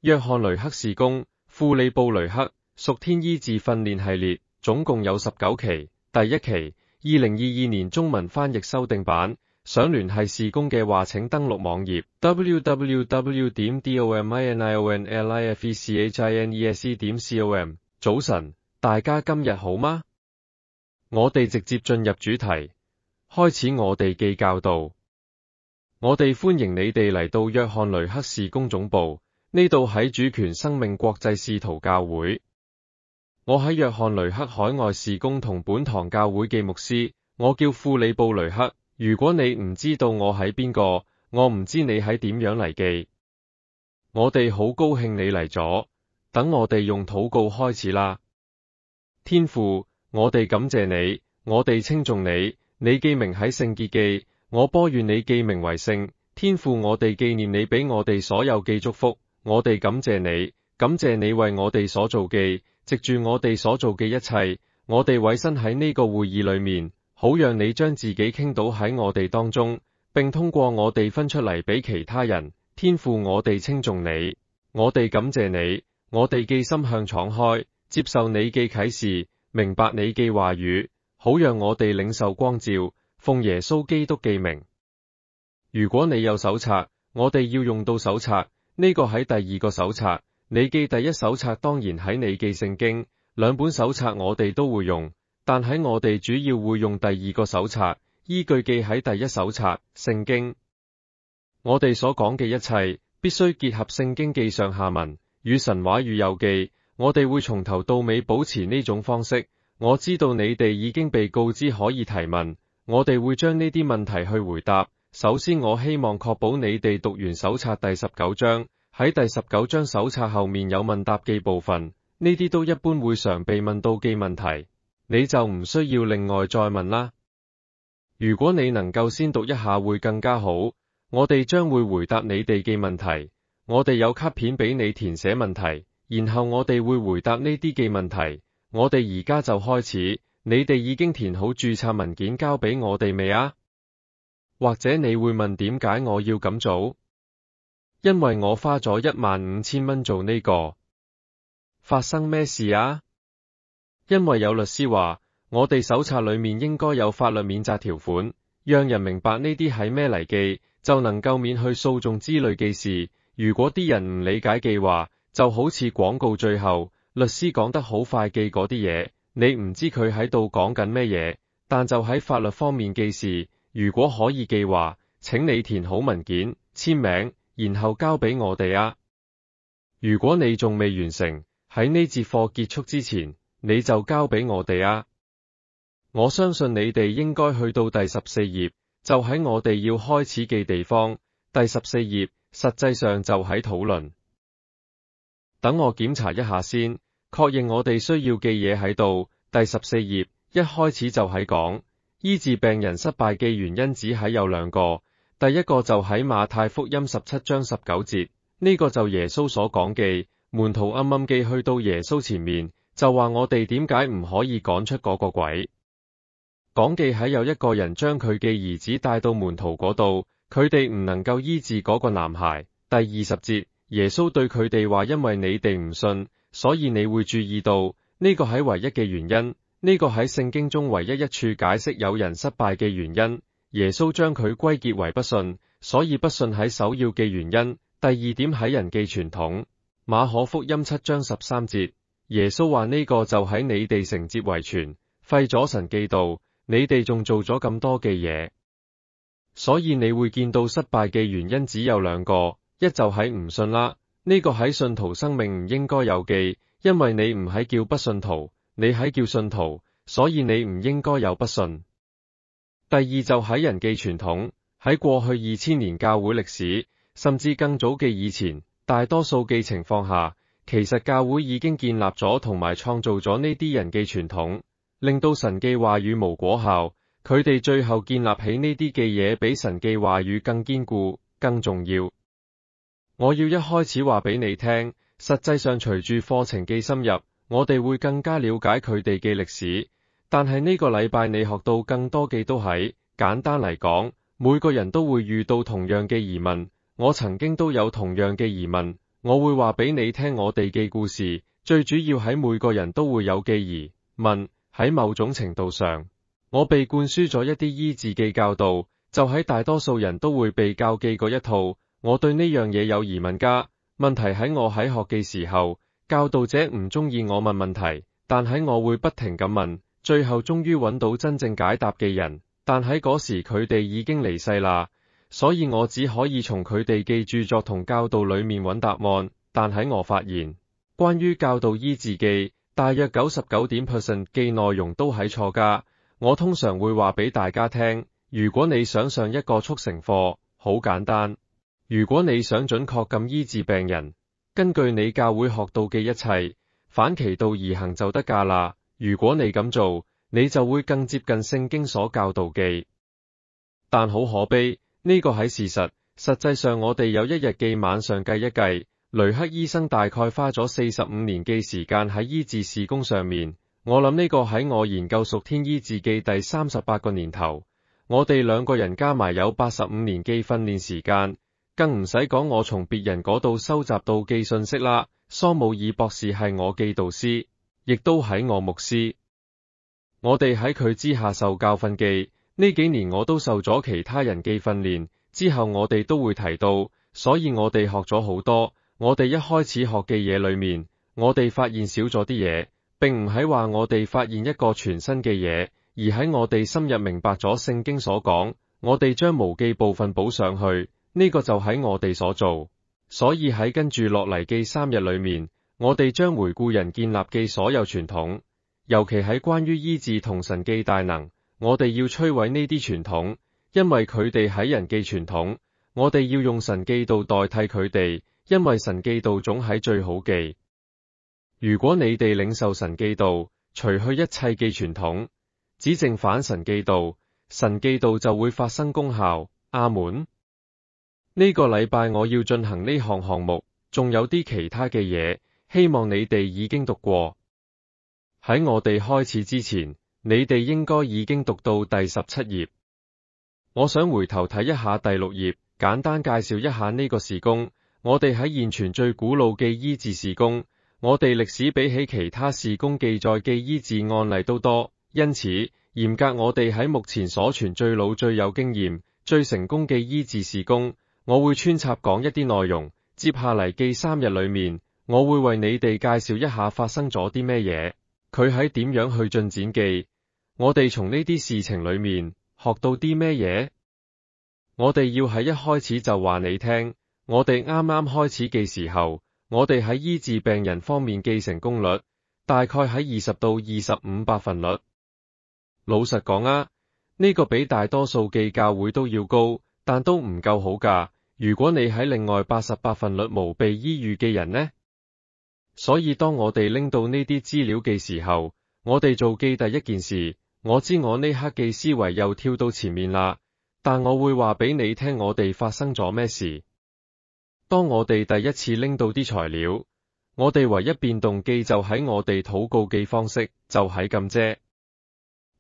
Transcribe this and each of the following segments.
約翰雷克事工，富利布雷克，屬天醫治訓練系列，總共有19期。第一期，2022年中文翻譯修訂版。想聯繫事工嘅話，請登錄網頁 www.dominionlifechinese.com。早晨，大家今日好嗎？我哋直接進入主題，開始我哋嘅教導。我哋歡迎你哋嚟到約翰雷克事工總部，呢度喺主權生命國際使徒教會。我喺約翰雷克海外事工同本堂教會嘅牧師，我叫富利布雷克。如果你唔知道我係邊個，我唔知你係點樣嚟嘅。我哋好高興你嚟咗，等我哋用禱告開始啦。天父，我哋感謝你，我哋稱頌你，你記名喺聖潔記，我波願你記名為聖。天父，我哋紀念你俾我哋所有嘅祝福，我哋感謝你，感謝你為我哋所做嘅，藉住我哋所做嘅一切，我哋委身喺呢個會議裏面。好讓你將自己傾倒喺我哋當中，並通過我哋分出嚟俾其他人。天父，我哋稱頌你，我哋感謝你，我哋嘅心向敞開，接受你嘅啟示，明白你嘅話語，好讓我哋領受光照，奉耶穌基督嘅名。如果你有手冊，我哋要用到手冊，呢個喺第二個手冊，你嘅第一手冊當然喺你嘅聖經，兩本手冊我哋都會用。但喺我哋主要會用第二個手冊，依據記喺第一手冊聖經。我哋所講嘅一切必須結合聖經記上下文，與神話與有記。我哋會從頭到尾保持呢種方式。我知道你哋已經被告知可以提問，我哋會將呢啲問題去回答。首先，我希望確保你哋讀完手冊第19章，喺第19章手冊後面有問答記部分，呢啲都一般會常被問到嘅問題。你就唔需要另外再問啦。如果你能夠先讀一下會更加好。我哋將會回答你哋嘅問題。我哋有卡片俾你填寫問題，然後我哋會回答呢啲嘅問題。我哋而家就開始。你哋已經填好註冊文件交俾我哋未啊？或者你會問點解我要咁做？因為我花咗15000蚊做呢個。發生咩事啊？因為有律師話，我哋手冊裏面應該有法律免責條款，讓人明白呢啲係咩嚟嘅，就能夠免去訴訟之類嘅事。如果啲人唔理解嘅話，就好似廣告最後，律師講得好快嘅嗰啲嘢，你唔知佢喺度講緊咩嘢。但就喺法律方面嘅事，如果可以嘅話，請你填好文件，簽名，然後交俾我哋啊。如果你仲未完成，喺呢節課結束之前，你就交俾我哋啊！我相信你哋應該去到第14頁，就喺我哋要開始嘅地方。第14頁，實際上就喺討論。等我檢查一下先，確認我哋需要嘅嘢喺度。第14頁，一開始就喺講，醫治病人失敗嘅原因只係有兩個。第一個就喺馬太福音17章19節，呢個就耶穌所講嘅，門徒暗暗記去到耶穌前面。就話我哋點解唔可以趕出嗰個鬼？講記喺有一個人將佢嘅兒子帶到門徒嗰度，佢哋唔能夠醫治嗰個男孩。第20節，耶穌對佢哋話：因為你哋唔信，所以你會注意到呢個係唯一嘅原因。呢個喺聖經中唯一一處解釋有人失敗嘅原因。耶穌將佢歸結為不信，所以不信喺首要嘅原因。第二點喺人嘅傳統。馬可福音7章13節。耶穌話呢個就喺你哋承接遺傳，廢咗神嘅道，你哋仲做咗咁多嘅嘢，所以你會見到失敗嘅原因只有兩個，一就係唔信啦，呢個喺信徒生命唔應該有嘅，因為你唔係叫不信徒，你係叫信徒，所以你唔應該有不信。第二就喺人嘅傳統，喺過去2000年教會歷史，甚至更早嘅以前，大多數嘅情況下，其實教會已經建立咗同埋創造咗呢啲人嘅傳統，令到神嘅話語無果效。佢哋最後建立起呢啲嘅嘢，比神嘅話語更堅固、更重要。我要一開始話俾你聽，實際上隨住課程嘅深入，我哋會更加了解佢哋嘅歷史。但係呢個禮拜你學到更多嘅都係，簡單嚟講，每個人都會遇到同樣嘅疑問。我曾經都有同樣嘅疑問。我會話俾你聽，我哋記故事，最主要喺每個人都會有記疑問，喺某種程度上，我被灌輸咗一啲醫治記教導，就喺大多數人都會被教記嗰一套。我對呢樣嘢有疑問㗎。問題喺我喺學記時候，教導者唔中意我問問題，但喺我會不停咁問，最後終於揾到真正解答嘅人，但喺嗰時佢哋已經離世啦，所以我只可以從佢哋記著作同教導裏面揾答案。但喺我發現，關於教導醫治記，大約99% 記內容都係錯㗎。我通常會話俾大家聽，如果你想上一個速成課，好簡單。如果你想準確咁醫治病人，根據你教會學到嘅一切，反其道而行就得㗎啦。如果你咁做，你就會更接近聖經所教導記。但好可悲，呢個係事實。實際上我哋有一日記晚上計一計，雷克醫生大概花咗45年記時間喺醫治事工上面。我諗呢個喺我研究屬天醫治記第38個年頭，我哋兩個人加埋有85年記訓練時間。更唔使講我從別人嗰度收集到記信息啦。蘇姆爾博士係我記導師，亦都係我牧師。我哋喺佢之下受教訓記，呢幾年我都受咗其他人記訓練，之後我哋都會提到，所以我哋學咗好多。我哋一開始學嘅嘢裏面，我哋發現少咗啲嘢，並唔係話我哋發現一個全新嘅嘢，而喺我哋深入明白咗聖經所講，我哋將無記部分補上去。呢個就喺我哋所做，所以喺跟住落嚟記3日裏面，我哋將回顧人建立記所有傳統，尤其喺關於醫治同神記大能，我哋要摧毀呢啲傳統，因為佢哋喺人記傳統，我哋要用神記道代替佢哋，因為神記道總係最好記。如果你哋領受神記道，除去一切記傳統，只剩返神記道，神記道就會發生功效。阿門。呢個禮拜我要進行呢項目，仲有啲其他嘅嘢，希望你哋已經讀過。喺我哋開始之前，你哋應該已經讀到第17頁。我想回頭睇一下第6頁，簡單介紹一下呢個事工。我哋喺現存最古老嘅醫治事工，我哋歷史比起其他事工記載嘅醫治案例都多，因此嚴格我哋喺目前所傳最老、最有經驗、最成功嘅醫治事工。我會穿插講一啲內容，接下嚟記3日裏面，我會為你哋介紹一下發生咗啲咩嘢，佢喺點樣去進展記，我哋從呢啲事情裏面學到啲咩嘢。我哋要喺一開始就話你聽，我哋啱啱開始記時候，我哋喺醫治病人方面記成功率，大概喺20到25%。老實講啊，呢個比大多數記教會都要高，但都唔夠好㗎。如果你喺另外80%無被醫癒嘅人呢？所以當我哋拎到呢啲資料嘅時候，我哋做記第一件事，我知我呢刻記思維又跳到前面啦，但我會話俾你聽我哋發生咗咩事。當我哋第一次拎到啲材料，我哋唯一變動記就喺我哋禱告記方式，就係咁啫，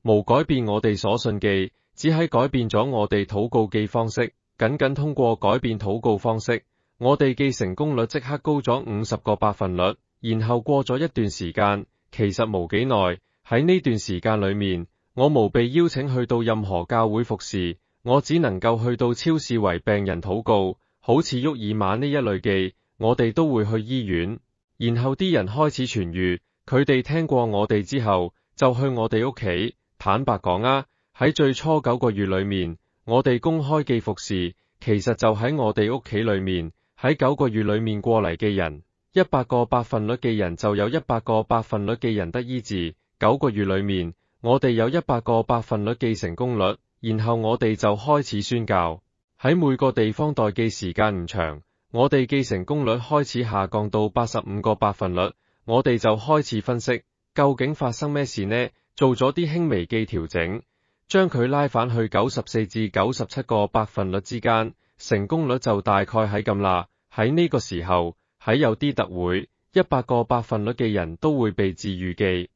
無改變我哋所信記，只係改變咗我哋禱告記方式。僅通過改變禱告方式，我哋記成功率即刻高咗50%。然後過咗一段時間，其實無幾耐，喺呢段時間裏面，我無被邀請去到任何教會服侍，我只能夠去到超市為病人禱告，好似沃爾瑪呢一類記，我哋都會去醫院。然後啲人開始痊癒，佢哋聽過我哋之後，就去我哋屋企。坦白講啊，喺最初9個月裏面，我哋公開記服侍，其實就喺我哋屋企裏面，喺9個月裏面過嚟嘅人，100%嘅人就有100%嘅人得醫治。9個月裏面，我哋有100%記成功率，然後我哋就開始宣教。喺每個地方待記時間唔長，我哋記成功率開始下降到85%，我哋就開始分析，究竟發生咩事呢？做咗啲輕微記調整。將佢拉返去94至97%之間，成功率就大概喺咁啦。喺呢個時候，喺有啲特會，100%嘅人都會被治癒記。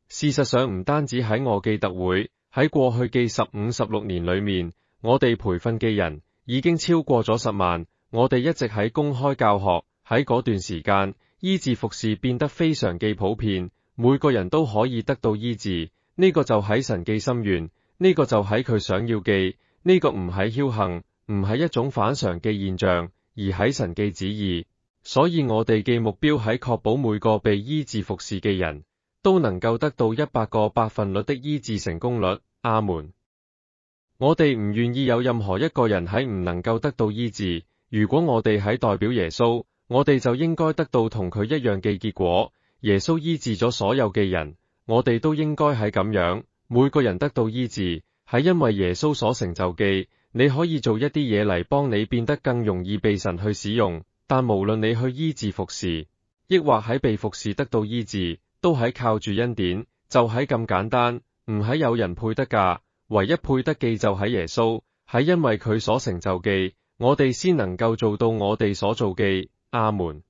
事實上唔單止喺我記特會，喺過去記15、16年裏面，我哋培訓嘅人已經超過咗10萬。我哋一直喺公開教學，喺嗰段時間，醫治服侍變得非常嘅普遍，每個人都可以得到醫治。呢個就喺神嘅心願，呢個就喺佢想要嘅，呢個唔係僥倖，唔係一種反常嘅現象，而喺神嘅旨意。所以我哋嘅目標喺確保每個被醫治服侍嘅人都能夠得到100%的醫治成功率。阿門。我哋唔願意有任何一個人喺唔能夠得到醫治。如果我哋喺代表耶穌，我哋就應該得到同佢一樣嘅結果。耶穌醫治咗所有嘅人，我哋都應該係咁樣。每個人得到醫治，係因為耶穌所成就嘅。你可以做一啲嘢嚟幫你變得更容易被神去使用，但無論你去醫治服侍，抑或喺被服侍得到醫治，都係靠住恩典，就係咁簡單，唔係有人配得㗎，唯一配得嘅就係耶穌，係因為佢所成就嘅，我哋先能夠做到我哋所做嘅。阿門。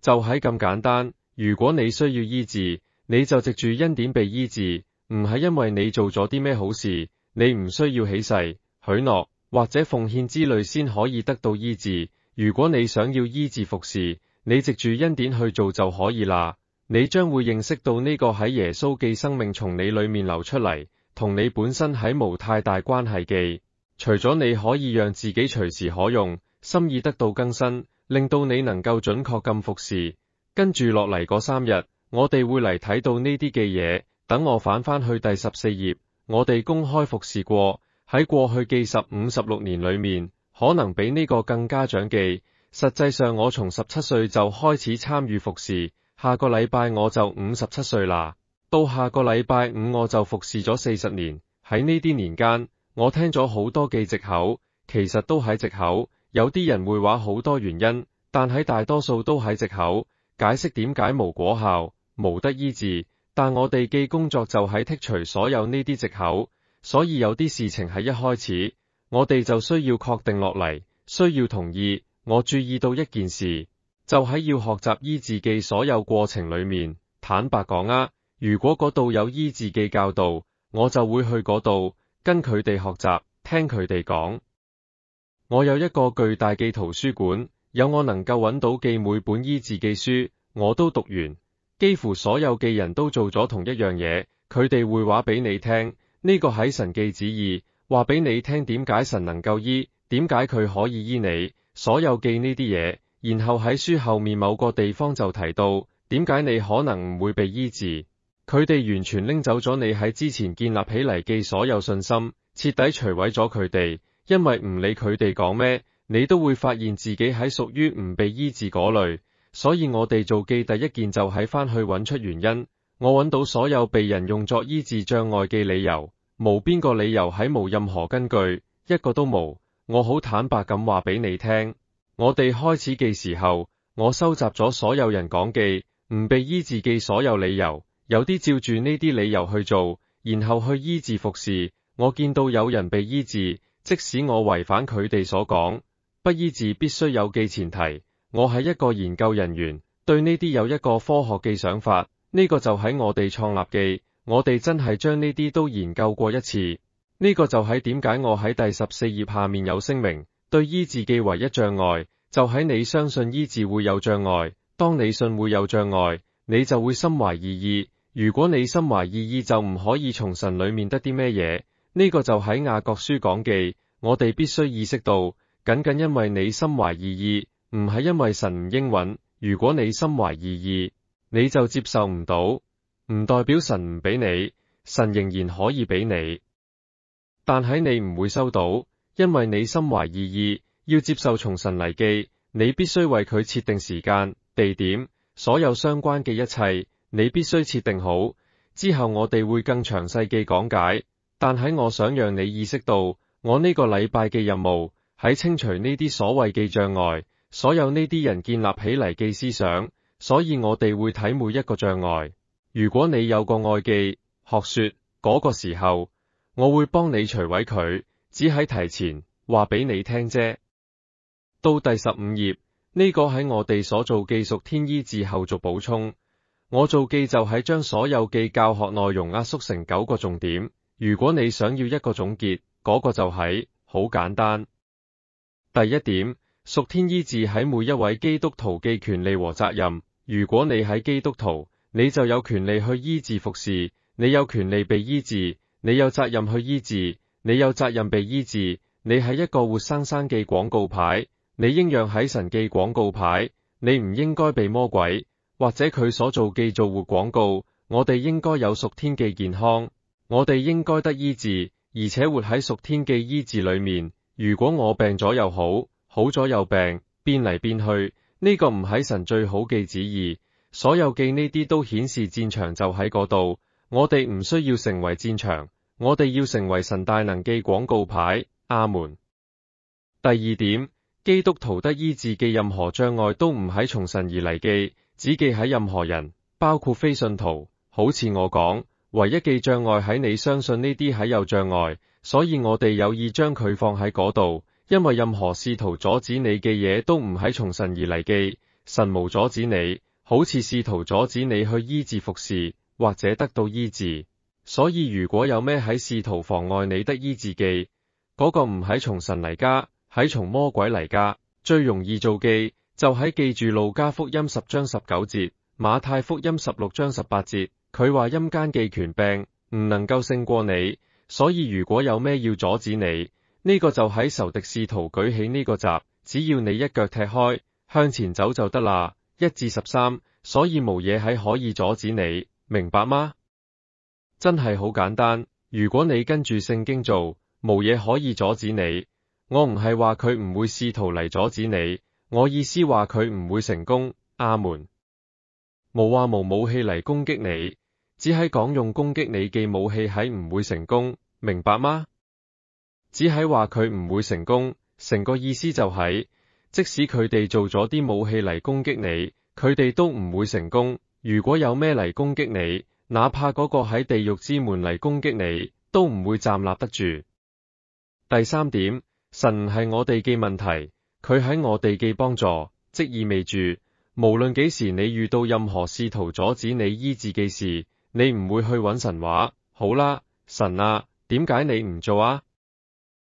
就係咁簡單。如果你需要醫治，你就藉住恩典被醫治，唔係因為你做咗啲咩好事，你唔需要起誓、許諾或者奉獻之類先可以得到醫治。如果你想要醫治服侍，你藉住恩典去做就可以啦。你將會認識到呢個喺耶穌嘅生命從你裏面流出嚟，同你本身喺無太大關係嘅。除咗你可以讓自己隨時可用，心意得到更新，令到你能夠準確咁服侍。跟住落嚟嗰3日，我哋會嚟睇到呢啲嘅嘢。等我返返去第14頁，我哋公開服侍過，喺過去嘅15、16年裏面，可能比呢個更加長記。實際上我從17歲就開始參與服侍，下個禮拜我就57歲啦。到下個禮拜5我就服侍咗40年。喺呢啲年間，我聽咗好多嘅藉口，其實都係藉口。有啲人會話好多原因，但喺大多數都係藉口，解釋點解無果效、無得醫治。但我哋嘅工作就係剔除所有呢啲藉口，所以有啲事情係一開始，我哋就需要確定落嚟，需要同意。我注意到一件事，就喺要學習醫治嘅所有過程裏面，坦白講啊，如果嗰度有醫治嘅教導，我就會去嗰度跟佢哋學習，聽佢哋講。我有一個巨大嘅圖書館，有我能夠揾到嘅每本醫治嘅書，我都讀完。幾乎所有嘅人都做咗同一樣嘢，佢哋會話俾你聽，呢個係神嘅旨意，話俾你聽點解神能夠醫，點解佢可以醫你，所有嘅呢啲嘢。然後喺書後面某個地方就提到，點解你可能唔會被醫治。佢哋完全拎走咗你喺之前建立起嚟嘅所有信心，徹底摧毀咗佢哋。因為唔理佢哋講咩，你都會發現自己喺屬於唔被醫治嗰類。所以我哋做嘅第一件就係返去揾出原因。我揾到所有被人用作醫治障礙嘅理由，無邊個理由係無任何根據，一個都冇。我好坦白咁話俾你聽，我哋開始嘅時候，我收集咗所有人講嘅唔被醫治嘅所有理由，有啲照住呢啲理由去做，然後去醫治服侍。我見到有人被醫治，即使我違反佢哋所講，不醫治必須有嘅前提。我係一個研究人員，對呢啲有一個科學嘅想法，呢個就喺我哋創立嘅，我哋真係將呢啲都研究過一次。呢個就係點解我喺第14頁下面有聲明，對醫治嘅唯一障礙，就喺你相信醫治會有障礙。當你信會有障礙，你就會心懷異意。如果你心懷異意，就唔可以從神裏面得啲咩嘢。呢個就喺雅各書講嘅，我哋必須意識到，僅僅因為你心懷異意，唔係因為神唔應允。如果你心懷異意，你就接受唔到，唔代表神唔俾你，神仍然可以俾你。但係你唔會收到，因為你心懷異意，要接受從神嚟嘅，你必須為佢設定時間、地點，所有相關嘅一切，你必須設定好。之後我哋會更詳細嘅講解。但係我想讓你意識到，我呢個禮拜嘅任務，喺清除呢啲所謂嘅障礙，所有呢啲人建立起嚟嘅思想，所以我哋會睇每一個障礙。如果你有個愛記學說嗰個時候，我會幫你除毀佢，只喺提前話俾你聽啫。到第15頁，呢個喺我哋所做嘅屬天醫治後續補充。我做嘅就係將所有嘅教學內容壓縮成9個重點。如果你想要一個總結，嗰個就係好簡單。第一點，屬天醫治喺每一位基督徒嘅權利和責任。如果你喺基督徒，你就有權利去醫治服侍，你有權利被醫治，你有責任去醫治，你有責任被醫治。你係一個活生生嘅廣告牌，你應讓喺神嘅廣告牌，你唔應該被魔鬼或者佢所做嘅做活廣告。我哋應該有屬天嘅健康，我哋應該得醫治，而且活喺屬天嘅醫治裏面。如果我病咗又好，好咗又病，變嚟變去，呢個唔係神最好嘅旨意。所有嘅呢啲都顯示戰場就喺嗰度，我哋唔需要成為戰場，我哋要成為神大能嘅廣告牌。阿門。第二點，基督徒得醫治嘅任何障礙都唔係從神而嚟嘅，只記喺任何人，包括非信徒。好似我講，唯一嘅障礙喺你相信呢啲係有障礙，所以我哋有意將佢放喺嗰度，因為任何試圖阻止你嘅嘢都唔係從神而嚟嘅。神無阻止你，好似試圖阻止你去醫治服侍或者得到醫治。所以如果有咩喺試圖妨礙你得醫治嘅，嗰個唔係從神嚟㗎，係從魔鬼嚟㗎。最容易做嘅就係記住路加福音10章19節，馬太福音16章18節。佢話陰間嘅權柄唔能夠勝過你，所以如果有咩要阻止你，呢個就喺仇敵試圖舉起呢個閘，只要你一腳踢開，向前走就得啦。1至13，所以無嘢係可以阻止你，明白嗎？真係好簡單，如果你跟住聖經做，無嘢可以阻止你。我唔係話佢唔會試圖嚟阻止你，我意思話佢唔會成功。阿門。冇話無武器嚟攻擊你，只係講用攻擊你嘅武器係唔會成功，明白嗎？只係話佢唔會成功，成個意思就係，即使佢哋做咗啲武器嚟攻擊你，佢哋都唔會成功。如果有咩嚟攻擊你，哪怕嗰個喺地獄之門嚟攻擊你，都唔會站立得住。第三點，神唔係我哋嘅問題，佢喺我哋嘅幫助，即意味住，無論幾時你遇到任何試圖阻止你醫治嘅事，你唔會去揾神話，好啦，神啊，點解你唔做啊？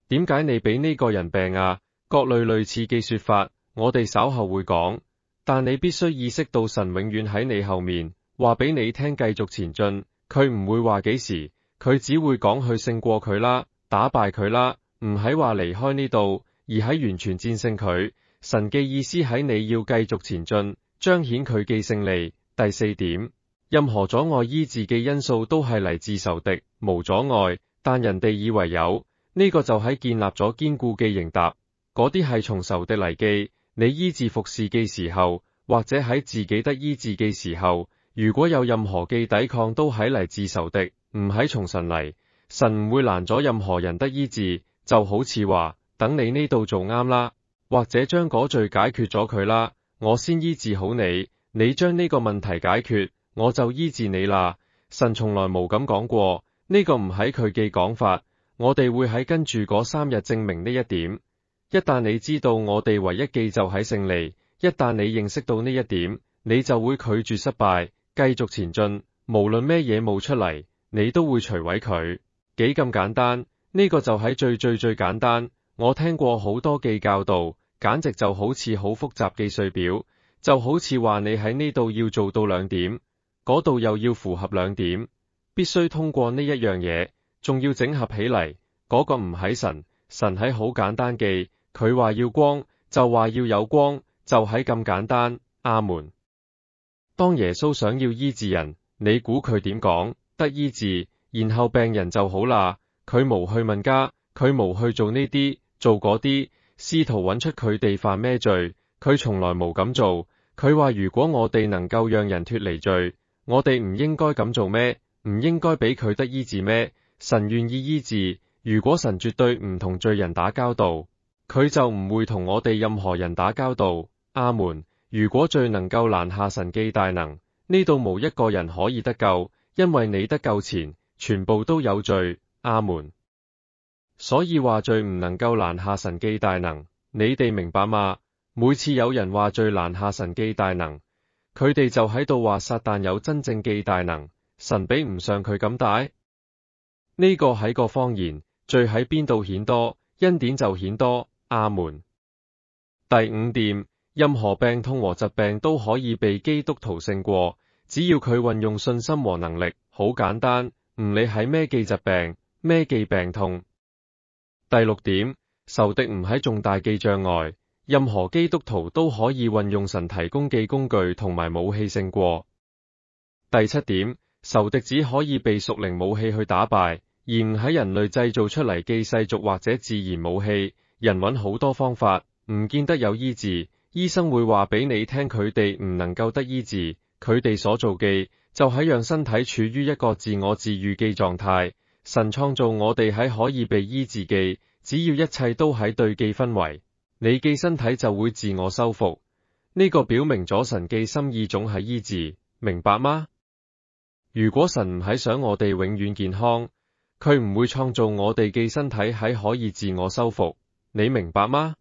點解你俾呢個人病啊？各類似嘅說法，我哋稍後會講，但你必須意識到神永遠喺你後面，話俾你聽繼續前進，佢唔會話幾時，佢只會講去勝過佢啦，打敗佢啦，唔係話離開呢度，而係完全戰勝佢。神嘅意思喺你要繼續前進，彰顯佢嘅勝利。第四點，任何阻礙醫治嘅因素都係嚟自仇敵，無阻礙，但人哋以為有，呢個就係建立咗堅固嘅營搭，嗰啲係從仇敵嚟嘅。你醫治服侍嘅時候，或者喺自己得醫治嘅時候，如果有任何嘅抵抗都係嚟自仇敵，唔係從神嚟，神唔會攔咗任何人得醫治。就好似話，等你呢度做啱啦，或者將嗰罪解決咗佢啦，我先醫治好你，你將呢個問題解決，我就醫治你啦。神從來冇咁講過，呢個唔係佢嘅講法。我哋會喺跟住嗰3日證明呢一點。一旦你知道我哋唯一嘅就係勝利，一旦你認識到呢一點，你就會拒絕失敗，繼續前進，無論咩嘢冒出嚟，你都會摧毀佢。幾咁簡單，呢個就係最簡單。我聽過好多嘅教導，簡直就好似好複雜嘅稅表，就好似話你喺呢度要做到2點，嗰度又要符合2點，必須通過呢一樣嘢，仲要整合起嚟。嗰個唔係神，神係好簡單嘅，佢話要光，就話要有光，就係咁簡單。阿門。當耶穌想要醫治人，你估佢點講？得醫治，然後病人就好啦。佢無去問家，佢無去做呢啲做嗰啲，試圖揾出佢哋犯咩罪，佢從來冇咁做。佢話如果我哋能夠讓人脫離罪，我哋唔應該咁做咩？唔應該俾佢得醫治咩？神願意醫治，如果神絕對唔同罪人打交道，佢就唔會同我哋任何人打交道。阿門。如果罪能夠攔下神嘅大能，呢度無一個人可以得救，因為你得救前，全部都有罪。阿門。所以話罪唔能夠攔下神嘅大能，你哋明白嗎？每次有人話罪攔下神嘅大能，佢哋就喺度話撒旦有真正嘅大能，神比唔上佢咁大。呢個係個謊言，罪喺邊度顯多，恩典就顯多。阿門。第五點，任何病痛和疾病都可以被基督徒勝過，只要佢運用信心和能力。好簡單，唔理係咩嘅疾病，咩嘅病痛。第六點，仇敵唔喺重大嘅障礙，任何基督徒都可以運用神提供嘅工具同埋武器勝過。第七點，仇敵只可以被屬靈武器去打敗，而唔喺人類製造出嚟嘅世俗或者自然武器。人揾好多方法，唔見得有醫治。醫生會話俾你聽佢哋唔能夠得醫治，佢哋所做嘅就係讓身體處於一個自我治癒嘅狀態。神創造我哋喺可以被醫治嘅，只要一切都喺對嘅氛圍，你嘅身體就會自我修復。呢個表明咗神嘅心意總係醫治，明白嗎？如果神唔係想我哋永遠健康，佢唔會創造我哋嘅身體喺可以自我修復。你明白嗎？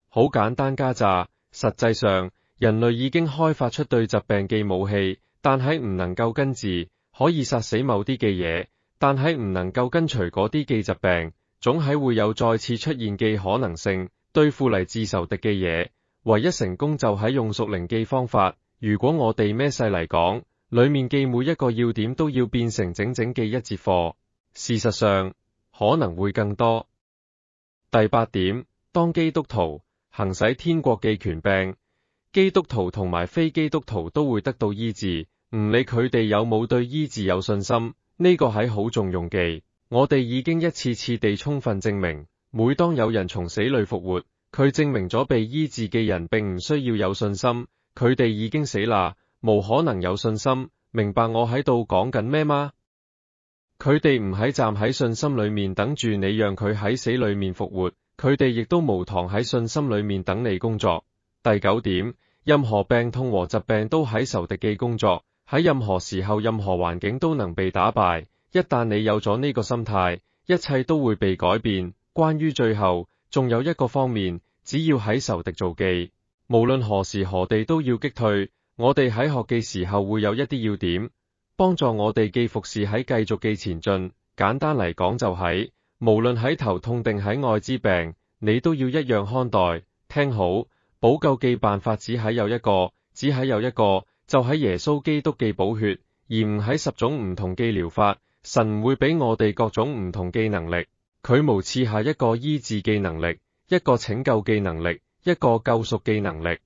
好簡單家咋，實際上人類已經開發出對疾病嘅武器，但係唔能夠根治，可以殺死某啲嘅嘢，但係唔能夠根除嗰啲嘅疾病，總係會有再次出現嘅可能性。對付嚟自仇敵嘅嘢，唯一成功就係用屬靈嘅方法。如果我哋孭細嚟講，裏面嘅每一個要點都要變成整整嘅一節課，事實上可能會更多。第八點，當基督徒行使天國嘅權柄，基督徒同埋非基督徒都會得到醫治，唔理佢哋有冇對醫治有信心。呢個係好重用嘅。我哋已經一次次地充分證明，每當有人從死裏復活，佢證明咗被醫治嘅人並唔需要有信心，佢哋已經死啦，無可能有信心。明白我喺度講緊咩嗎？佢哋唔喺站喺信心裏面等住你讓佢喺死裏面復活，佢哋亦都無堂喺信心裏面等你工作。第九點，任何病痛和疾病都喺仇敵嘅工作，喺任何時候任何環境都能被打敗。一旦你有咗呢個心態，一切都會被改變。關於最後，仲有一個方面，只要喺仇敵做記，無論何時何地都要擊退。我哋喺學嘅時候會有一啲要點，幫助我哋既服侍喺繼續嘅前進。簡單嚟講就係，無論喺頭痛定喺愛滋病，你都要一樣看待。聽好，補救嘅辦法只係有一個，就喺耶穌基督嘅寶血，而唔喺10種唔同嘅療法。神唔會俾我哋各種唔同嘅能力，佢無賜下一個醫治嘅能力，一個拯救嘅能力，一個救贖嘅能力。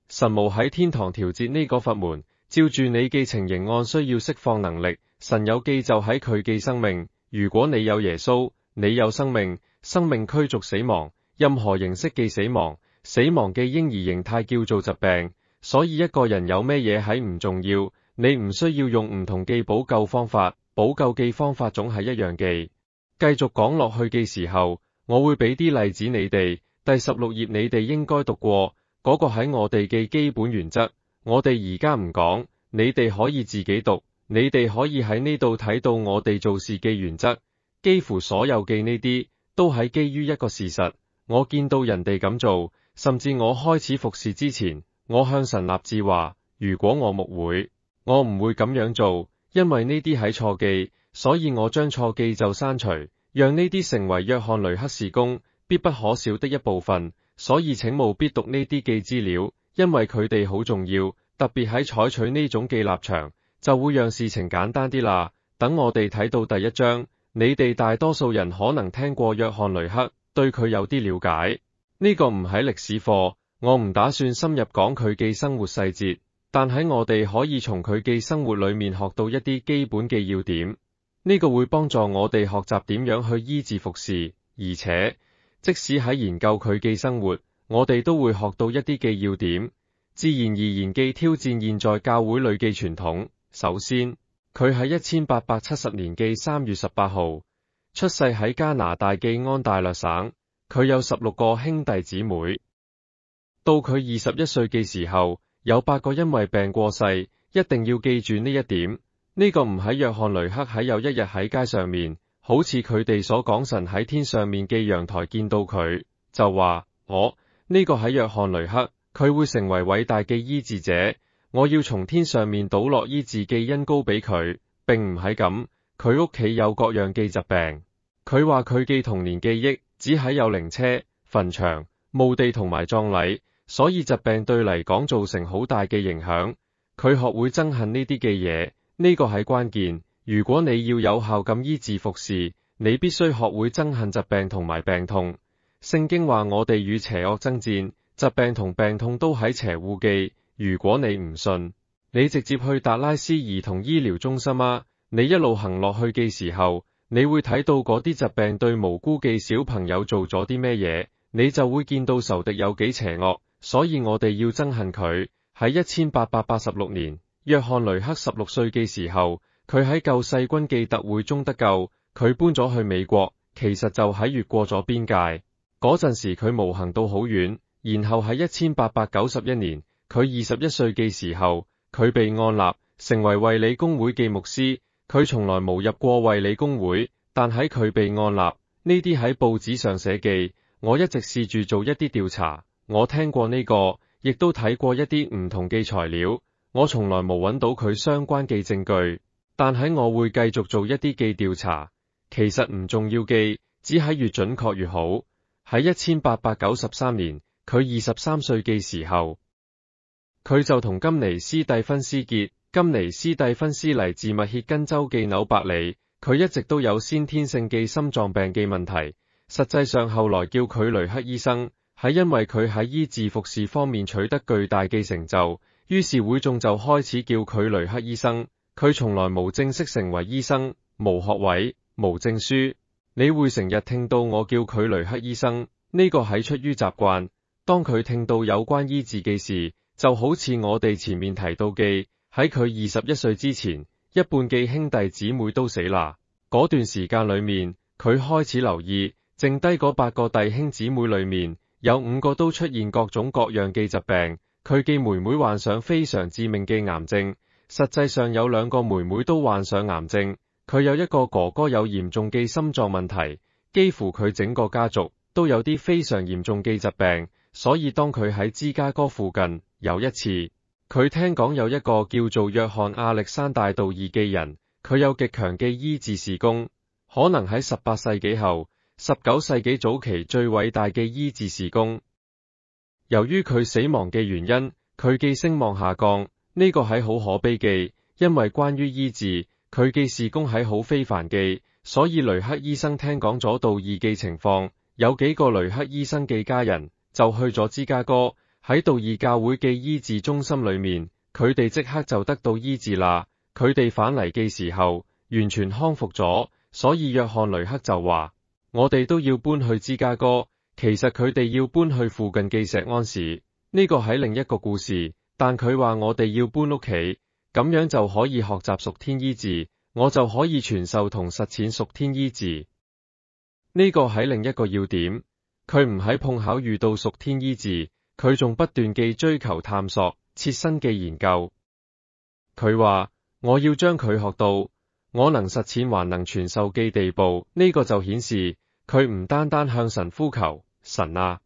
神無喺天堂調節呢個閥門，照住你嘅情形按需要釋放能力。神有記就喺佢嘅生命。如果你有耶穌，你有生命，生命驅逐死亡，任何形式嘅死亡，死亡嘅嬰兒形態叫做疾病。所以一個人有咩嘢係唔重要，你唔需要用唔同嘅補救方法，補救嘅方法總係一樣嘅。繼續講落去嘅時候，我會俾啲例子你哋。第16頁你哋應該讀過。嗰個喺我哋嘅基本原則，我哋而家唔講，你哋可以自己讀，你哋可以喺呢度睇到我哋做事嘅原則。幾乎所有嘅呢啲都係基於一個事實，我見到人哋咁做，甚至我開始服侍之前，我向神立志話，如果我牧會，我唔會咁樣做，因為呢啲係錯記，所以我將錯記就刪除，讓呢啲成為約翰雷克事工必不可少的一部分。所以請務必讀呢啲嘅資料，因為佢哋好重要，特別喺採取呢種嘅立場，就會讓事情簡單啲啦。等我哋睇到第1章，你哋大多數人可能聽過約翰雷克，對佢有啲了解。呢個唔係歷史課，我唔打算深入講佢嘅生活細節，但喺我哋可以從佢嘅生活裏面學到一啲基本嘅要點。呢個會幫助我哋學習點樣去醫治服侍，而且即使喺研究佢嘅生活，我哋都會學到一啲嘅要點。自然而然嘅挑戰現在教會裏嘅傳統。首先，佢喺1870年嘅3月18號出世喺加拿大嘅安大略省，佢有16個兄弟姊妹。到佢21歲嘅時候，有8個因為病過世。一定要記住呢一點。呢個唔喺約翰雷克喺有一日喺街上面，好似佢哋所講神喺天上面嘅陽台見到佢，就話呢個喺約翰雷克，佢會成為偉大嘅醫治者。我要從天上面倒落醫治嘅恩膏俾佢，並唔係咁。佢屋企有各樣嘅疾病。佢話佢嘅童年記憶只係有靈車、墳場、墓地同埋葬禮，所以疾病對嚟講造成好大嘅影響。佢學會憎恨呢啲嘅嘢，呢個係關鍵。如果你要有效咁醫治服侍，你必須學會憎恨疾病同埋病痛。聖經話我哋與邪惡爭戰，疾病同病痛都喺邪戶記。如果你唔信，你直接去達拉斯兒童醫療中心啊，你一路行落去嘅時候，你會睇到嗰啲疾病對無辜嘅小朋友做咗啲咩嘢，你就會見到仇敵有幾邪惡。所以我哋要憎恨佢。喺1886年，約翰雷克16歲嘅時候，佢喺救世軍記特會中得救，佢搬咗去美國，其實就喺越過咗邊界。嗰陣時佢冇行到好遠，然後喺1891年，佢21歲嘅時候，佢被按立成為衛理公會嘅牧師。佢從來冇入過衛理公會，但喺佢被按立，呢啲喺報紙上寫記，我一直試住做一啲調查，我聽過呢個，亦都睇過一啲唔同嘅材料，我從來冇揾到佢相關嘅證據，但喺我會繼續做一啲嘅調查，其實唔重要嘅，只係越準確越好。喺1893年，佢23歲嘅時候，佢就同金尼斯蒂芬斯結。金尼斯蒂芬斯嚟自密歇根州嘅紐伯里，佢一直都有先天性嘅心臟病嘅問題，實際上後來叫佢雷克醫生，係因為佢喺醫治服侍方面取得巨大嘅成就，於是會眾就開始叫佢雷克醫生。佢從來冇正式成為醫生，無學位，無證書。你會成日聽到我叫佢雷克醫生，呢個係出於習慣。當佢聽到有關醫治嘅事，就好似我哋前面提到嘅，喺佢21歲之前，一半嘅兄弟姊妹都死啦。嗰段時間裏面，佢開始留意，剩低嗰8個弟兄姊妹裏面，有5個都出現各種各樣嘅疾病。佢嘅妹妹患上非常致命嘅癌症，實際上有2個妹妹都患上癌症。佢有一個哥哥有嚴重嘅心臟問題，幾乎佢整個家族都有啲非常嚴重嘅疾病。所以當佢喺芝加哥附近，有一次，佢聽講有一個叫做約翰亞歷山大道爾嘅人，佢有極強嘅醫治事工，可能喺18世紀後、19世紀早期最偉大嘅醫治事工。由於佢死亡嘅原因，佢嘅聲望下降，呢個係好可悲嘅，因為關於醫治，佢嘅事工係好非凡嘅，所以雷克醫生聽講咗道爾嘅情況，有幾個雷克醫生嘅家人就去咗芝加哥。喺道爾教會嘅醫治中心裏面，佢哋即刻就得到醫治啦。佢哋返嚟嘅時候，完全康復咗。所以約翰雷克就話：我哋都要搬去芝加哥。其實佢哋要搬去附近嘅錫安市，呢個係另一個故事。但佢話我哋要搬屋企，咁樣就可以學習屬天醫治，我就可以傳授同實踐屬天醫治。呢個係另一個要點。佢唔喺碰巧遇到屬天醫治。佢仲不斷地追求探索切身嘅研究。佢話我要將佢學到我能實踐還能傳授嘅地步，呢個就顯示佢唔單單向神呼求，神啊，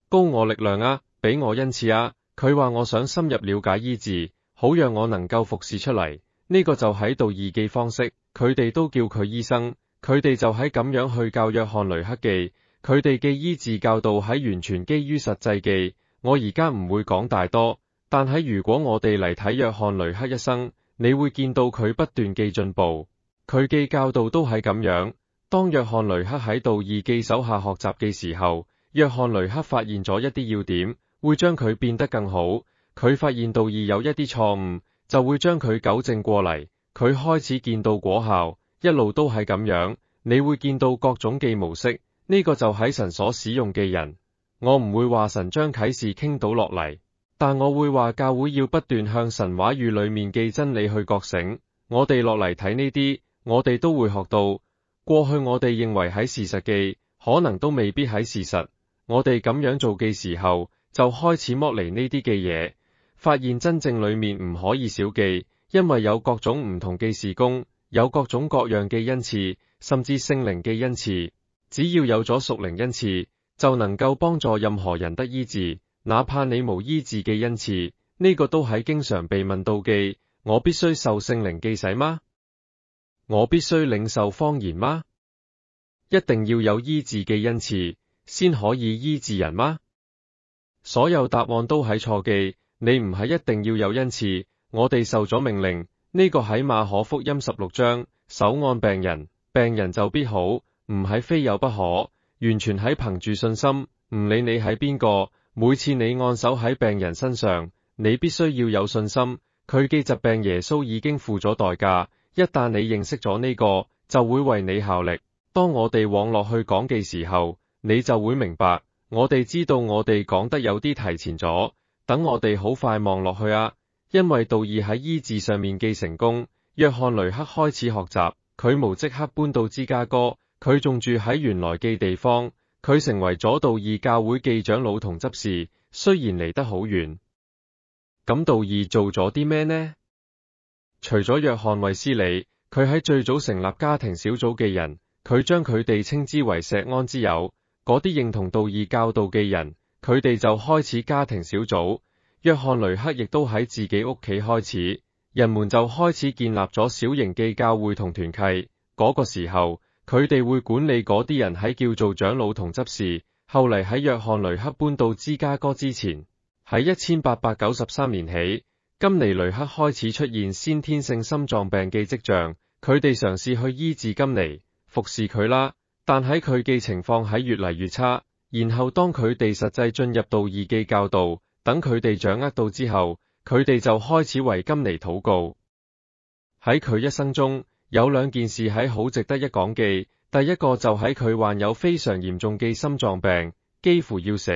高我力量啊，俾我恩賜啊。佢話我想深入了解醫治，好讓我能夠服侍出嚟。呢個就喺道爾記方式，佢哋都叫佢醫生，佢哋就喺咁樣去教約翰雷克記。佢哋嘅醫治教導係完全基於實際嘅，我而家唔會講大多，但係如果我哋嚟睇約翰雷克一生，你會見到佢不斷嘅進步，佢嘅教導都係咁樣。當約翰雷克喺道爾記手下學習嘅時候，約翰雷克發現咗一啲要點，會將佢變得更好。佢發現道爾有一啲錯誤，就會將佢糾正過嚟。佢開始見到果效，一路都係咁樣。你會見到各種嘅模式。呢個就係神所使用嘅人，我唔會話神將啟示傾倒落嚟，但我會話教會要不斷向神話語裏面嘅真理去覺醒。我哋落嚟睇呢啲，我哋都會學到，過去我哋認為喺事實嘅，可能都未必喺事實。我哋咁樣做嘅時候，就開始剝離呢啲嘅嘢，發現真正裏面唔可以少記，因為有各種唔同嘅事工，有各種各樣嘅恩賜，甚至聖靈嘅恩賜。只要有咗屬靈恩賜，就能夠幫助任何人得醫治，哪怕你無醫治嘅恩賜，呢個都係經常被問到嘅。我必須受聖靈記洗嗎？我必須領受方言嗎？一定要有醫治嘅恩賜，先可以醫治人嗎？所有答案都喺錯記，你唔係一定要有恩賜，我哋受咗命令，呢個喺馬可福音16章，手按病人，病人就必好，唔係非有不可，完全係憑住信心，唔理你係邊個，每次你按手喺病人身上，你必須要有信心，佢嘅疾病耶穌已經付咗代價，一旦你認識咗呢個，就會為你效力。當我哋往落去講嘅時候，你就會明白，我哋知道我哋講得有啲提前咗，等我哋好快望落去啊，因為道義喺醫治上面既成功，約翰雷克開始學習，佢冇即刻搬到芝加哥，佢仲住喺原來嘅地方，佢成為咗道義教會嘅長老同執事，雖然離得好遠。咁道義做咗啲咩呢？除咗約翰衛斯理，佢喺最早成立家庭小組嘅人，佢將佢哋稱之為錫安之友，嗰啲認同道義教導嘅人，佢哋就開始家庭小組。約翰雷克亦都喺自己屋企開始，人們就開始建立咗小型嘅教會同團契。嗰個時候，佢哋會管理嗰啲人喺叫做長老同執事。後嚟喺約翰雷克搬到芝加哥之前，喺1893年起，金尼雷克開始出現先天性心臟病嘅跡象，佢哋嘗試去醫治金尼，服侍佢啦，但喺佢嘅情況係越嚟越差。然後當佢哋實際進入道義嘅教導，等佢哋掌握到之後，佢哋就開始為金尼禱告。喺佢一生中，有兩件事係好值得一講嘅。第一個就係佢患有非常嚴重嘅心臟病，幾乎要死，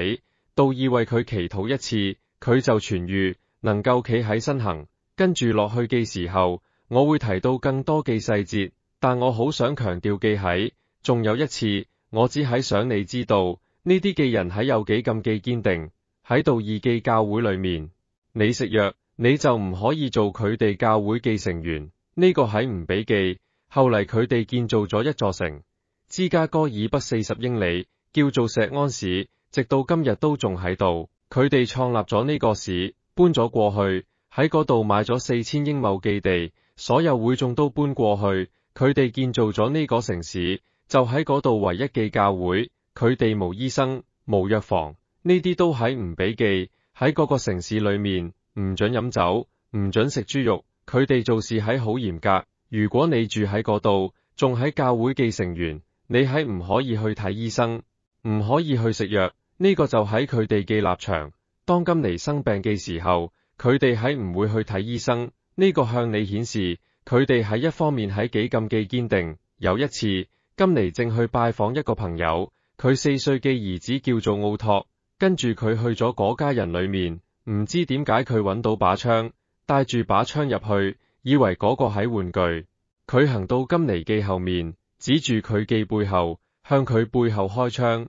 道義為佢祈禱一次，佢就痊癒，能夠企起身行。跟住落去嘅時候，我會提到更多嘅細節，但我好想強調嘅係，仲有一次，我只係想你知道，呢啲嘅人喺有幾咁嘅堅定，喺道義嘅教會裏面，你食藥，你就唔可以做佢哋教會嘅成員，呢個係唔俾記。後嚟佢哋建造咗一座城，芝加哥以北40英里，叫做錫安市，直到今日都仲喺度。佢哋創立咗呢個市，搬咗過去，喺嗰度買咗4000英畝嘅地，所有會眾都搬過去。佢哋建造咗呢個城市，就喺嗰度唯一嘅教會。佢哋無醫生、無藥房，呢啲都係唔俾記。喺嗰個城市裏面，唔准飲酒，唔准食豬肉。佢哋做事係好嚴格。如果你住喺嗰度，仲喺教會嘅成員，你係唔可以去睇醫生，唔可以去食藥。呢個就喺佢哋嘅立場。當金尼生病嘅時候，佢哋係唔會去睇醫生。呢個向你顯示，佢哋喺一方面係幾咁嘅堅定。有一次，金尼正去拜訪一個朋友，佢4歲嘅兒子叫做奧托，跟住佢去咗嗰家人裏面，唔知點解佢揾到把槍，帶住把槍入去，以為嗰個係玩具。佢行到金尼記後面，指住佢嘅背後，向佢背後開槍。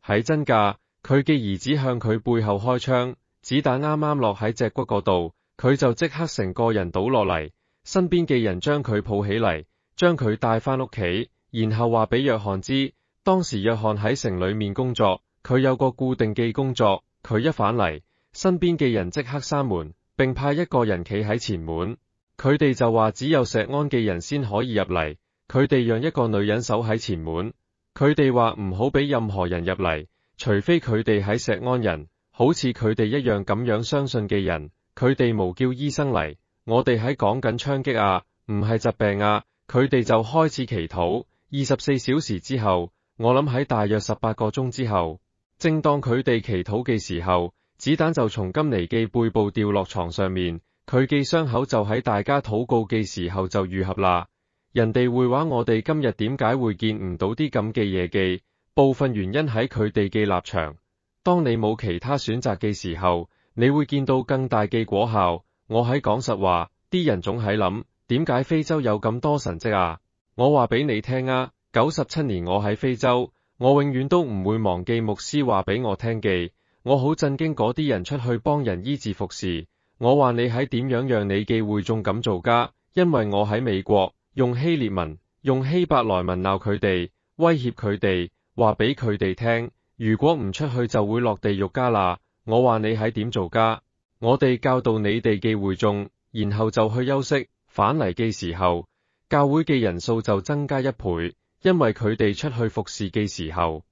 喺真㗎，佢嘅兒子向佢背後開槍，子彈啱啱落喺脊骨嗰度，佢就即刻成個人倒落嚟。身邊嘅人將佢抱起嚟，將佢帶返屋企，然後話俾約翰知。當時約翰喺城裏面工作，佢有個固定嘅工作。佢一返嚟，身邊嘅人即刻閂門，並派一個人企喺前門。佢哋就話只有錫安嘅人先可以入嚟。佢哋讓一個女人守喺前門。佢哋話唔好俾任何人入嚟，除非佢哋喺錫安人，好似佢哋一樣咁樣相信嘅人。佢哋冇叫醫生嚟。我哋喺講緊槍擊啊，唔係疾病啊。佢哋就開始祈禱。24小時之後，我諗喺大約18個鐘之後，正當佢哋祈禱嘅時候，子彈就從金尼嘅背部掉落床上面。佢嘅傷口就喺大家禱告嘅時候就愈合啦。人哋會話我哋今日點解會見唔到啲咁嘅嘢嘅？部分原因喺佢哋嘅立場。當你冇其他選擇嘅時候，你會見到更大嘅果效。我喺講實話，啲人總喺諗，點解非洲有咁多神蹟啊？我話俾你聽啊，97年我喺非洲，我永遠都唔會忘記牧師話俾我聽嘅。我好震驚嗰啲人出去幫人醫治服侍。我話你喺點樣讓你嘅會眾咁做㗎？因為我喺美國，用希臘文、用希伯來文鬧佢哋，威脅佢哋，話俾佢哋聽，如果唔出去就會落地獄㗎啦。我話你喺點做㗎？我哋教導你哋嘅會眾，然後就去休息。返嚟嘅時候，教會嘅人數就增加1倍，因為佢哋出去服侍嘅時候。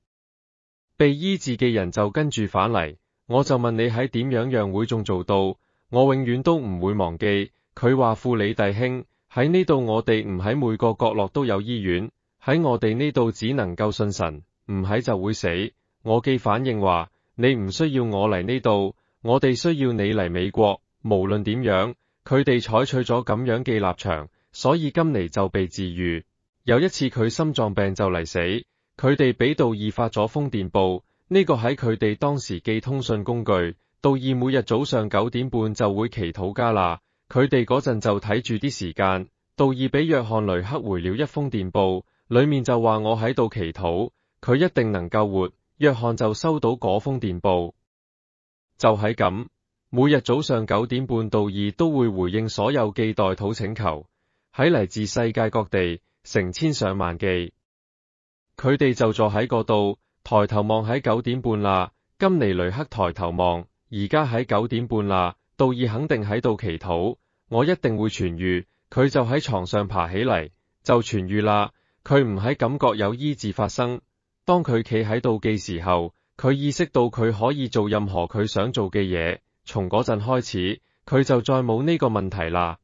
被醫治嘅人就跟住返嚟，我就問你喺點樣讓會眾做到，我永遠都唔會忘記。佢話傅里弟兄，喺呢度我哋唔喺每個角落都有醫院，喺我哋呢度只能夠信神，唔喺就會死。我既反應話，你唔需要我嚟呢度，我哋需要你嚟美國。無論點樣，佢哋採取咗咁樣嘅立場，所以金尼就被治癒。有一次佢心臟病就嚟死，佢哋俾道爾發咗封電報，呢個喺佢哋當時寄通訊工具。道爾每日早上9點半就會祈禱加啦，佢哋嗰陣就睇住啲時間。道爾俾約翰雷克回了一封電報，裏面就話我喺度祈禱，佢一定能夠活。約翰就收到嗰封電報，就係咁。每日早上9點半，道爾都會回應所有寄代禱請求，喺嚟自世界各地成千上萬寄，佢哋就坐喺嗰度，抬頭望喺9點半啦。金尼雷克抬頭望，而家喺9點半啦，道爾肯定喺度祈禱，我一定會痊癒。佢就喺床上爬起嚟，就痊癒啦。佢唔喺感覺有醫治發生。當佢企喺度嘅時候，佢意識到佢可以做任何佢想做嘅嘢。從嗰陣開始，佢就再冇呢個問題啦。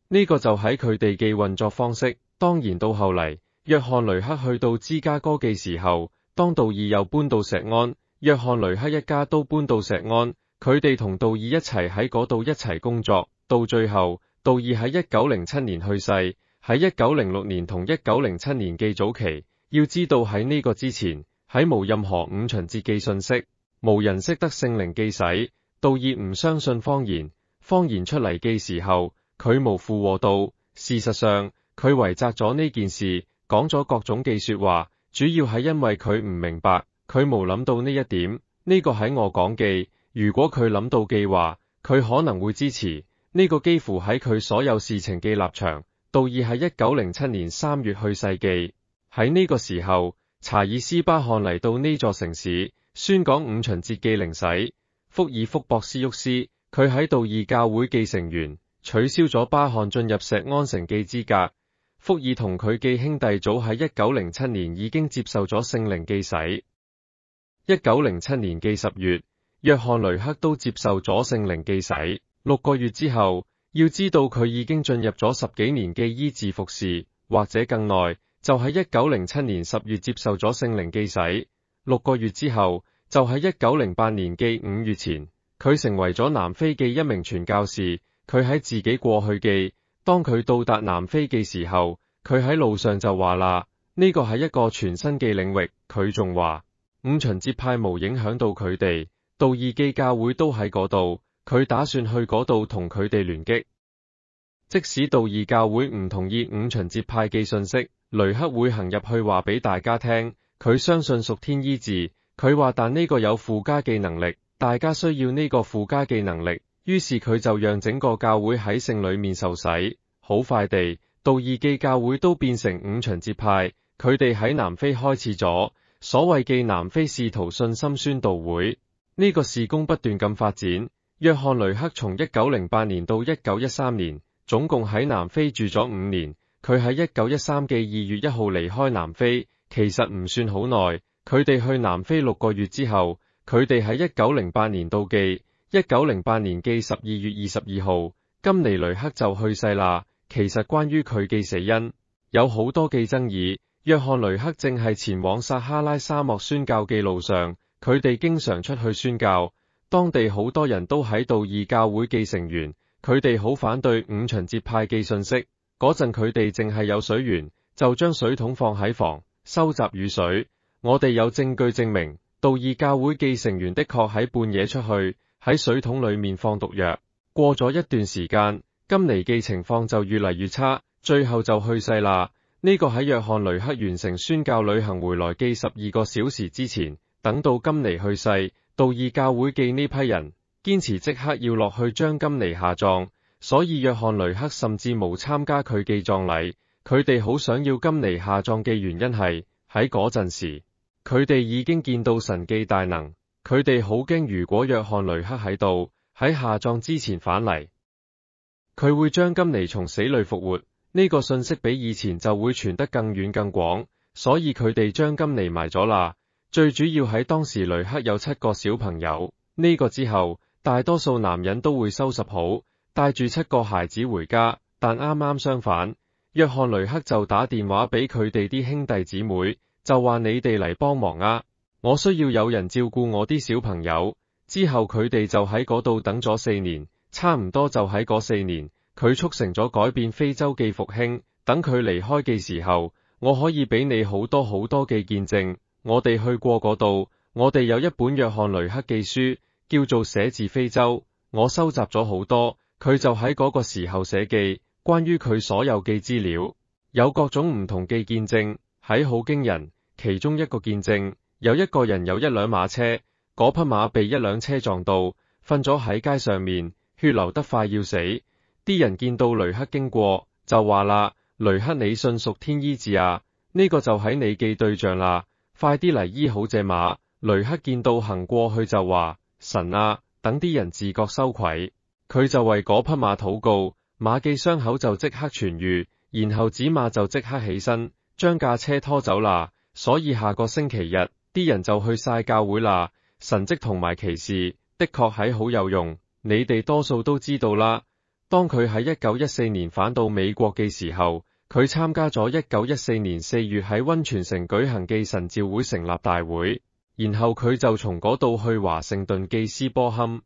呢個就喺佢哋嘅運作方式。當然到後嚟，約翰雷克去到芝加哥嘅時候，當道爾又搬到錫安，約翰雷克一家都搬到錫安，佢哋同道爾一齊喺嗰度一齊工作。到最後，道爾喺1907年去世，喺1906年同1907年嘅早期。要知道喺呢個之前，喺冇任何五旬節嘅信息，無人識得聖靈嘅洗。道爾唔相信謊言，謊言出嚟嘅時候，佢無附和道。事實上，佢遺責咗呢件事，講咗各種嘅說話，主要係因為佢唔明白，佢冇諗到呢一點。呢個喺我講嘅，如果佢諗到嘅話，佢可能會支持。呢個幾乎喺佢所有事情嘅立場。道爾喺1907年3月去世嘅。喺呢個時候，查爾斯巴漢嚟到呢座城市，宣講五旬節嘅靈洗。福爾福博斯沃斯，佢喺道爾教會嘅成員，取消咗巴漢進入錫安城嘅資格。福爾同佢嘅兄弟早喺1907年已經接受咗聖靈嘅洗。1907年嘅10月，約翰雷克都接受咗聖靈嘅洗。6個月之後，要知道佢已經進入咗10幾年嘅醫治服侍，或者更耐。就喺1907年10月接受咗聖靈嘅洗。6個月之後，就喺1908年嘅5月前，佢成為咗南非嘅一名傳教士。佢喺自己過去嘅，當佢到達南非嘅時候，佢喺路上就話啦，呢個係一個全新嘅領域。佢仲話五旬節派冇影響到佢哋，道爾嘅教會都喺嗰度，佢打算去嗰度同佢哋聯擊。即使道爾教會唔同意五旬節派嘅信息，雷克會行入去話俾大家聽，佢相信屬天醫治。佢話但呢個有附加嘅能力，大家需要呢個附加嘅能力。於是佢就讓整個教會喺聖裏面受洗。好快地，道爾嘅教會都變成五旬節派。佢哋喺南非開始咗所謂嘅南非使徒信心宣道會。呢個事工不斷咁發展。約翰雷克從1908年到1913年，總共喺南非住咗5年。佢喺1913嘅2月1號離開南非，其實唔算好耐。佢哋去南非6個月之後，佢哋喺1908年到嘅1908年嘅12月22號，金尼雷克就去世啦。其實關於佢嘅死因，有好多嘅爭議。約翰雷克正係前往撒哈拉沙漠宣教嘅路上，佢哋經常出去宣教，當地好多人都喺道爾教會嘅成員，佢哋好反對五旬節派嘅信息。嗰陣佢哋淨係有水源，就將水桶放喺房，收集雨水。我哋有證據證明，道爾教會嘅成員的確喺半夜出去，喺水桶裏面放毒藥。過咗一段時間，金尼嘅情況就越嚟越差，最後就去世啦。呢個喺約翰雷克完成宣教旅行回來嘅12個小時之前，等到金尼去世，道爾教會嘅呢批人堅持即刻要落去將金尼下葬。所以約翰雷克甚至冇參加佢嘅葬禮。佢哋好想要金尼下葬嘅原因係喺嗰陣時，佢哋已經見到神嘅大能。佢哋好驚如果約翰雷克喺度，喺下葬之前返嚟，佢會將金尼從死裏復活。呢個信息比以前就會傳得更遠更廣。所以佢哋將金尼埋咗啦。最主要喺當時雷克有7個小朋友，呢個之後，大多數男人都會收拾好，帶住7個孩子回家，但啱啱相反，約翰雷克就打電話俾佢哋啲兄弟姊妹，就話你哋嚟幫忙啊，我需要有人照顧我啲小朋友。之後佢哋就喺嗰度等咗4年，差唔多就喺嗰4年，佢促成咗改變非洲記復興。等佢離開嘅時候，我可以俾你好多好多嘅見證。我哋去過嗰度，我哋有一本約翰雷克記書，叫做寫自非洲。我收集咗好多，佢就喺嗰個時候寫記，關於佢所有嘅資料，有各種唔同嘅見證，係好驚人。其中一個見證，有一個人有1輛馬車。嗰匹馬被一輛車撞到，瞓咗喺街上面，血流得快要死。啲人見到雷克經過，就話啦：雷克，你信屬天醫治啊？呢個就係你嘅對象啦，快啲嚟醫好隻馬。雷克見到行過去就話：神啊，等啲人自覺羞愧。佢就為嗰匹馬禱告，馬嘅傷口就即刻痊愈，然後子馬就即刻起身，將架車拖走啦。所以下個星期日，啲人就去晒教會啦。神蹟同埋奇事的確係好有用，你哋多數都知道啦。當佢喺1914年返到美國嘅時候，佢參加咗1914年4月喺溫泉城舉行嘅神召會成立大會，然後佢就從嗰度去華盛頓嘅斯波坎。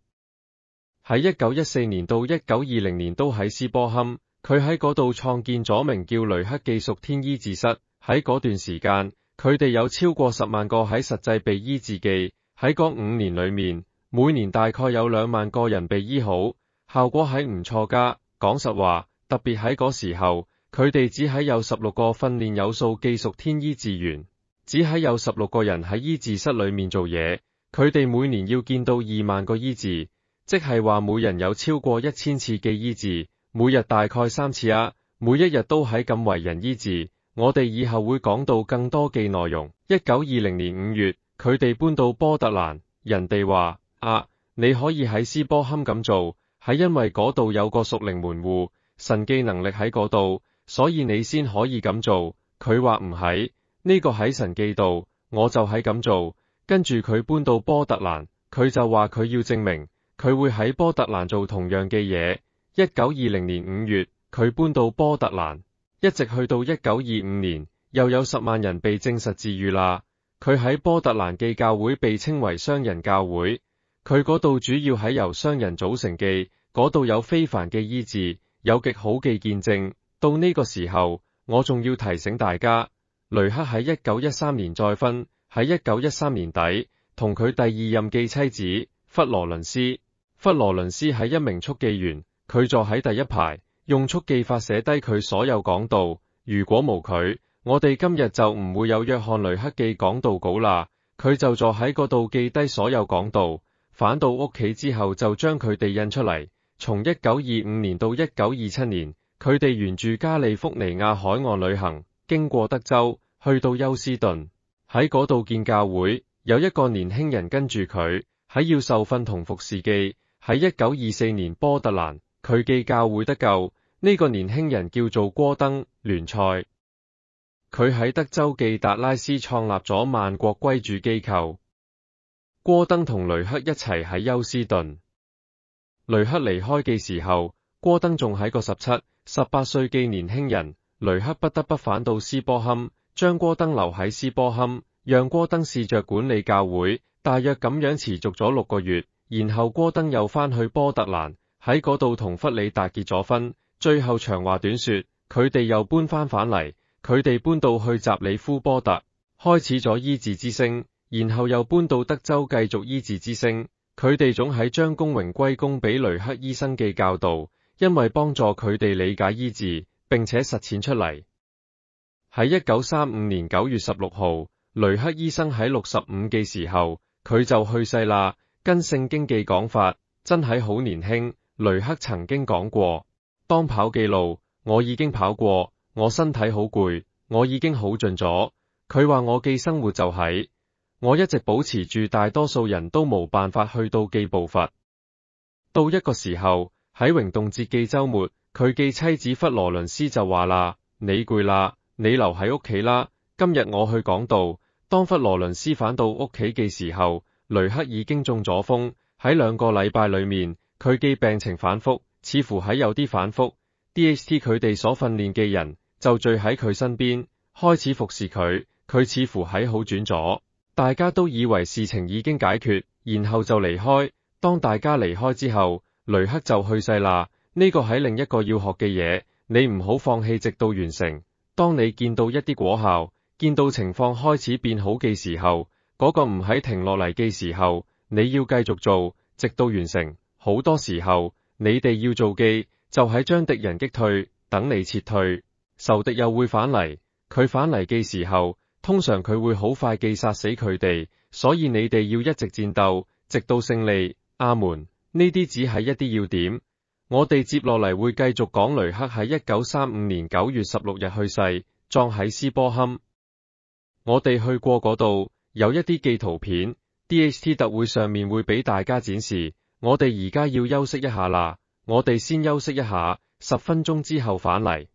喺1914年到1920年都喺斯波坎，佢喺嗰度創建咗名叫雷克記屬天醫治室。喺嗰段時間，佢哋有超過10萬個喺實際被醫治嘅。喺嗰5年裏面，每年大概有2萬個人被醫好，效果係唔錯㗎。講實話，特別喺嗰時候，佢哋只係有16個訓練有素記屬天醫治員，只係有16個人喺醫治室裏面做嘢。佢哋每年要見到2萬個醫治，即係話每人有超過1000次嘅醫治，每日大概3次啊，每一日都喺咁為人醫治。我哋以後會講到更多嘅內容。1920年5月。佢哋搬到波特蘭，人哋話啊，你可以喺斯波坎咁做，係因為嗰度有個屬靈門戶，神嘅能力喺嗰度，所以你先可以咁做。佢話唔係，呢個喺神記度，我就喺咁做。跟住佢搬到波特蘭，佢就話佢要證明，佢會喺波特蘭做同樣嘅嘢。1920年5月，佢搬到波特蘭，一直去到1925年，又有10萬人被證實治癒啦。佢喺波特蘭嘅教會被稱為商人教會，佢嗰度主要係由商人組成嘅，嗰度有非凡嘅醫治，有極好嘅見證。到呢個時候，我仲要提醒大家，雷克喺1913年再婚，喺1913年底同佢第2任嘅妻子弗羅倫斯。弗羅倫斯係一名速記員，佢坐喺第一排，用速記法寫低佢所有講道。如果冇佢，我哋今日就唔會有約翰雷克記講道稿啦。佢就坐喺嗰度記低所有講道，返到屋企之後就將佢哋印出嚟。從1925年到1927年，佢哋沿住加利福尼亞海岸旅行，經過德州，去到休斯頓，喺嗰度建教會。有一個年輕人跟住佢，喺要受訓同服侍記。喺1924年波特蘭，佢嘅教會得救。呢個年輕人叫做戈登聯賽。佢喺德州嘅達拉斯創立咗萬國歸主機構。戈登同雷克一齊喺休斯頓。雷克離開嘅時候，戈登仲係個17、18歲嘅年輕人。雷克不得不返到斯波坎，將戈登留喺斯波坎，讓戈登試着管理教會。大約咁樣持續咗6個月，然後戈登又返去波特蘭，喺嗰度同弗里達結咗婚。最後長話短說，佢哋又搬返嚟。佢哋搬到去澤里夫波特，開始咗醫治之聲，然後又搬到德州繼續醫治之聲。佢哋總係將功榮歸功俾雷克醫生嘅教導，因為幫助佢哋理解醫治，並且實踐出嚟。喺1935年9月16號，雷克醫生喺65嘅時候，佢就去世啦。跟聖經嘅講法，真係好年輕。雷克曾經講過，當跑嘅路，我已經跑過。我身體好攰，我已經好盡咗。佢話我嘅生活就係，我一直保持住大多數人都冇辦法去到嘅步伐。到一個時候，喺榮動節嘅週末，佢嘅妻子弗羅倫斯就話啦：你攰啦，你留喺屋企啦。今日我去講道，當弗羅倫斯返到屋企嘅時候，雷克已經中咗風。喺2個禮拜裏面，佢嘅病情反覆，似乎係有啲反覆。DHT 佢哋所訓練嘅人就聚喺佢身邊，開始服侍佢。佢似乎係好轉咗，大家都以為事情已經解決，然後就離開。當大家離開之後，雷克就去世啦。呢個係另一個要學嘅嘢，你唔好放棄直到完成。當你見到一啲果效，見到情況開始變好嘅時候，嗰個唔係停落嚟嘅時候，你要繼續做，直到完成。好多時候，你哋要做嘅就係將敵人擊退，等你撤退，仇敵又會返嚟。佢返嚟嘅時候，通常佢會好快地殺死佢哋，所以你哋要一直戰鬥，直到勝利。阿門。呢啲只係一啲要點。我哋接落嚟會繼續講雷克喺1935年9月16日去世，葬喺斯波坎。我哋去過嗰度，有一啲紀圖片 ，DHT 特會上面會俾大家展示。我哋而家要休息一下啦，我哋先休息一下，10分鐘之後返嚟。